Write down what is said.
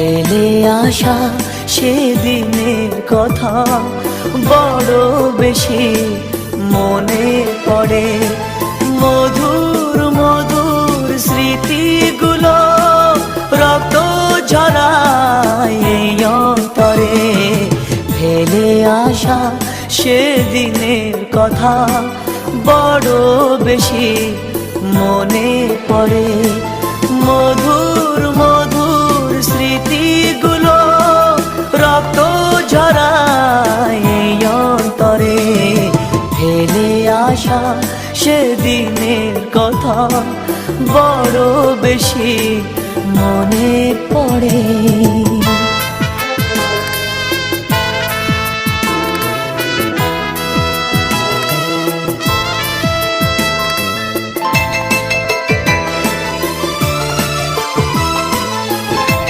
ফেলে আসা সেদিনের কথা বড় বেশি মনে পড়ে। মধুর মধুর স্মৃতিগুলো রক্ত ঝরায় এই অন্তরে। ফেলে আসা সেদিনের কথা বড় বেশি মনে পড়ে। মধুর মধুর স্মৃতিগুলো রক্ত ঝরায় এই অন্তরে। ফেলে আসা সেদিনের কথা বড় বেশি মনে পড়ে।